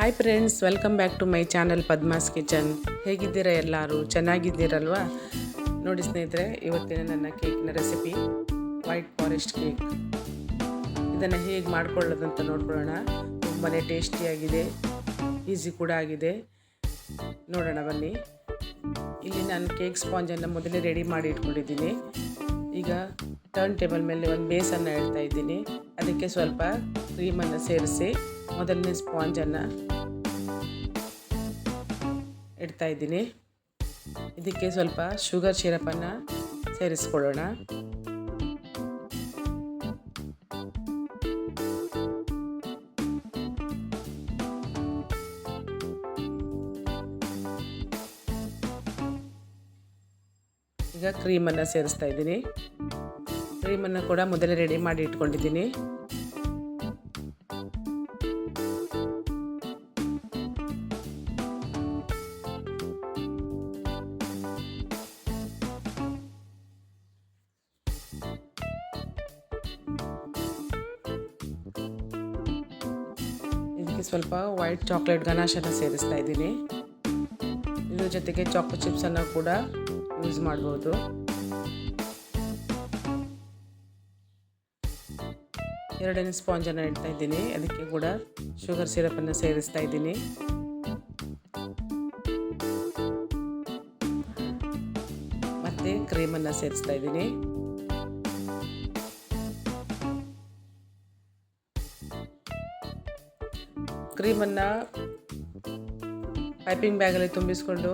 Hi friends, welcome back to my channel Padma's kitchen. ಹೇಗಿದ್ದೀರಾ ಎಲ್ಲರೂ? ಚೆನ್ನಾಗಿದ್ದೀರಲ್ವಾ? ನೋಡಿ ಸ್ನೇಹಿತರೆ, ಇವತ್ತಿನ ನನ್ನ ಕೇಕ್ನ ರೆಸಿಪಿ ವೈಟ್ ಫಾರೆಸ್ಟ್ ಕೇಕ್. ಇದನ್ನು ಹೇಗೆ ಮಾಡ್ಕೊಳ್ಳೋದಂತ ನೋಡ್ಕೊಳ್ಳೋಣ. ತುಂಬಾ ಟೇಸ್ಟಿಯಾಗಿದೆ, ಈಸಿ ಕೂಡ ಆಗಿದೆ. ನೋಡೋಣ ಬನ್ನಿ. ಇಲ್ಲಿ ನಾನು ಕೇಕ್ ಸ್ಪಾಂಜನ್ನು ಮೊದಲೇ ರೆಡಿ ಮಾಡಿ ಇಟ್ಕೊಂಡಿದ್ದೀನಿ. ಈಗ ಟರ್ನ್ ಟೇಬಲ್ ಮೇಲೆ ಒಂದು ಬೇಸನ್ನು ಇಡ್ತಾ ಇದ್ದೀನಿ. ಅದಕ್ಕೆ ಸ್ವಲ್ಪ ಕ್ರೀಮನ್ನು ಸೇರಿಸಿ ಮೊದಲನೇ ಸ್ಪಾಂಜನ್ನು ಇಡ್ತಾ ಇದ್ದೀನಿ. ಇದಕ್ಕೆ ಸ್ವಲ್ಪ ಶುಗರ್ ಸಿರಪನ್ನು ಸೇರಿಸ್ಕೊಳ್ಳೋಣ. ಈಗ ಕ್ರೀಮನ್ನು ಸೇರಿಸ್ತಾ ಇದ್ದೀನಿ. ಕ್ರೀಮನ್ನು ಕೂಡ ಮೊದಲೇ ರೆಡಿ ಮಾಡಿ ಇಟ್ಕೊಂಡಿದ್ದೀನಿ. ಇದಕ್ಕೆ ಸ್ವಲ್ಪ ವೈಟ್ ಚಾಕ್ಲೇಟ್ ಗನಾಶನ್ನು ಸೇರಿಸ್ತಾ ಇದ್ದೀನಿ. ಇದ್ರ ಜೊತೆಗೆ ಚಾಕೋ ಚಿಪ್ಸನ್ನು ಕೂಡ ಯೂಸ್ ಮಾಡ್ಬೋದು. ಎರಡನೇ ಸ್ಪಾಂಜನ್ನು ಇಡ್ತಾ ಇದ್ದೀನಿ. ಅದಕ್ಕೆ ಕೂಡ ಶುಗರ್ ಸಿರಪನ್ನು ಸೇರಿಸ್ತಾ ಇದ್ದೀನಿ. ಮತ್ತೆ ಕ್ರೀಮನ್ನು ಸೇರಿಸ್ತಾ ಇದ್ದೀನಿ. ಕ್ರೀಮನ್ನು ಪೈಪಿಂಗ್ ಬ್ಯಾಗಲ್ಲಿ ತುಂಬಿಸ್ಕೊಂಡು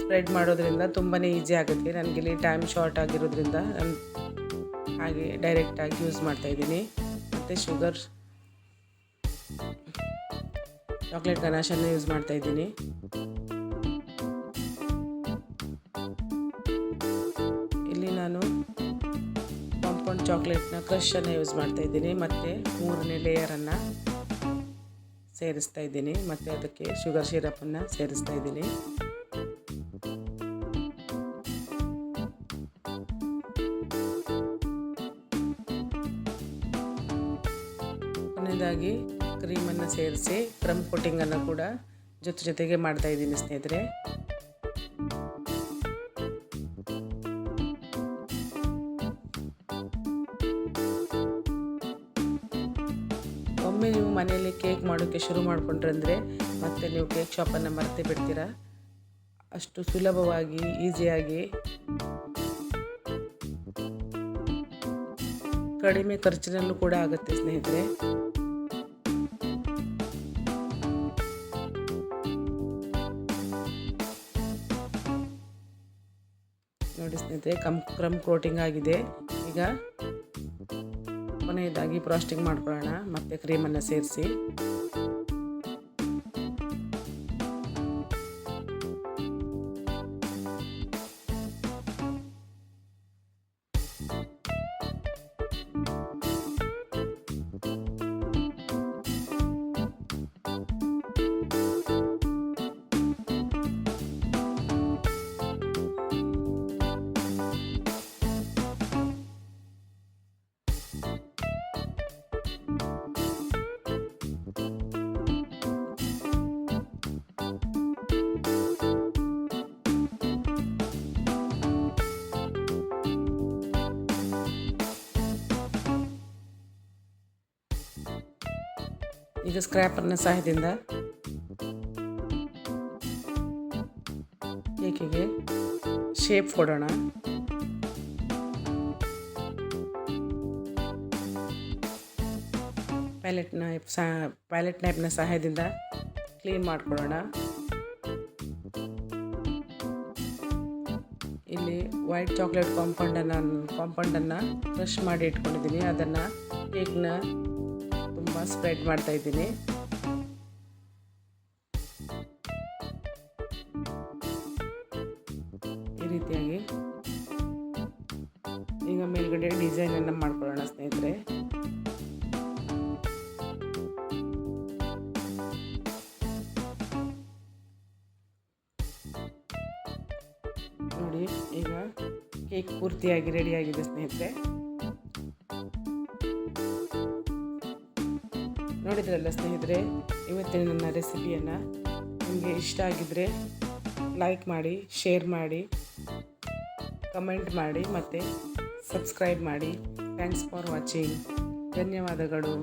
ಸ್ಪ್ರೆಡ್ ಮಾಡೋದ್ರಿಂದ ತುಂಬಾ ಈಸಿ ಆಗುತ್ತೆ. ನನಗಿಲ್ಲಿ ಟೈಮ್ ಶಾರ್ಟ್ ಆಗಿರೋದ್ರಿಂದ ನಾನು ಹಾಗೆ ಡೈರೆಕ್ಟಾಗಿ ಯೂಸ್ ಮಾಡ್ತಾಯಿದ್ದೀನಿ. ಮತ್ತು ಚಾಕ್ಲೇಟ್ ಗನಾಶನ್ನು ಯೂಸ್ ಮಾಡ್ತಾಯಿದ್ದೀನಿ. ಇಲ್ಲಿ ನಾನು ಕಾಂಪೌಂಡ್ ಚಾಕ್ಲೇಟ್ನ ಕ್ರಷನ್ನು ಯೂಸ್ ಮಾಡ್ತಾಯಿದ್ದೀನಿ. ಮತ್ತು ಮೂರನೇ ಲೇಯರನ್ನು ಸೇರಿಸ್ತಾ ಇದ್ದೀನಿ. ಮತ್ತು ಅದಕ್ಕೆ ಶುಗರ್ ಸಿರಪನ್ನು ಸೇರಿಸ್ತಾ ಇದ್ದೀನಿ. ಕೊನೆಯದಾಗಿ ಕ್ರೀಮನ್ನು ಸೇರಿಸಿ ಕ್ರಮ್ ಕೋಟಿಂಗನ್ನು ಕೂಡ ಜೊತೆಗೆ ಮಾಡ್ತಾ ಇದ್ದೀನಿ ಸ್ನೇಹಿತರೆ. ಒಮ್ಮೆ ನೀವು ಮನೆಯಲ್ಲಿ ಕೇಕ್ ಮಾಡೋಕ್ಕೆ ಶುರು ಮಾಡಿಕೊಂಡ್ರೆ ಮತ್ತೆ ನೀವು ಕೇಕ್ ಶಾಪನ್ನು ಮರೆತೇ ಬಿಡ್ತೀರಾ. ಅಷ್ಟು ಸುಲಭವಾಗಿ ಈಸಿಯಾಗಿ ಕಡಿಮೆ ಖರ್ಚಿನಲ್ಲೂ ಕೂಡ ಆಗುತ್ತೆ ಸ್ನೇಹಿತರೆ. ನೋಡಿ ಸ್ನೇಹಿತರೆ, ಕ್ರಮ್ ಕೋಟಿಂಗ್ ಆಗಿದೆ. ಈಗ ಕೊನೆಯದಾಗಿ ಫ್ರಾಸ್ಟಿಂಗ್ ಮಾಡ್ಕೊಳ್ಳೋಣ. ಮತ್ತೆ ಕ್ರೀಮನ್ನು ಸೇರಿಸಿ ಈಗ ಸ್ಕ್ರ್ಯಾಪರ್ನ ಸಹಾಯದಿಂದ ಕೇಕಿಗೆ ಶೇಪ್ ಕೊಡೋಣ. ಪ್ಯಾಲೆಟ್ ನೈಫ್ನ ಸಹಾಯದಿಂದ ಕ್ಲೀನ್ ಮಾಡ್ಕೊಳ್ಳೋಣ. ಇಲ್ಲಿ ವೈಟ್ ಚಾಕ್ಲೇಟ್ ಕಾಂಪೌಂಡನ್ನು ಕ್ರಷ್ ಮಾಡಿ ಇಟ್ಕೊಂಡಿದ್ದೀನಿ. ಅದನ್ನು ಕೇಕ್ನ ತುಂಬ ಸ್ಪ್ರೆಡ್ ಮಾಡ್ತಾ ಇದ್ದೀನಿ. ಈ ರೀತಿಯಾಗಿ ಈಗ ಮೇಲ್ಗಡೆ ಡಿಸೈನನ್ನು ಮಾಡ್ಕೊಳ್ಳೋಣ ಸ್ನೇಹಿತರೆ. ನೋಡಿ, ಈಗ ಕೇಕ್ ಪೂರ್ತಿಯಾಗಿ ರೆಡಿಯಾಗಿದೆ ಸ್ನೇಹಿತರೆ. ನೋಡಿದ್ರಲ್ಲ ಸ್ನೇಹಿತರೆ, ಇವತ್ತಿನ ನನ್ನ ರೆಸಿಪಿಯನ್ನು ನಿಮಗೆ ಇಷ್ಟ ಆಗಿದ್ದರೆ ಲೈಕ್ ಮಾಡಿ, ಶೇರ್ ಮಾಡಿ, ಕಮೆಂಟ್ ಮಾಡಿ ಮತ್ತು ಸಬ್ಸ್ಕ್ರೈಬ್ ಮಾಡಿ. Thanks for watching. ಧನ್ಯವಾದಗಳು.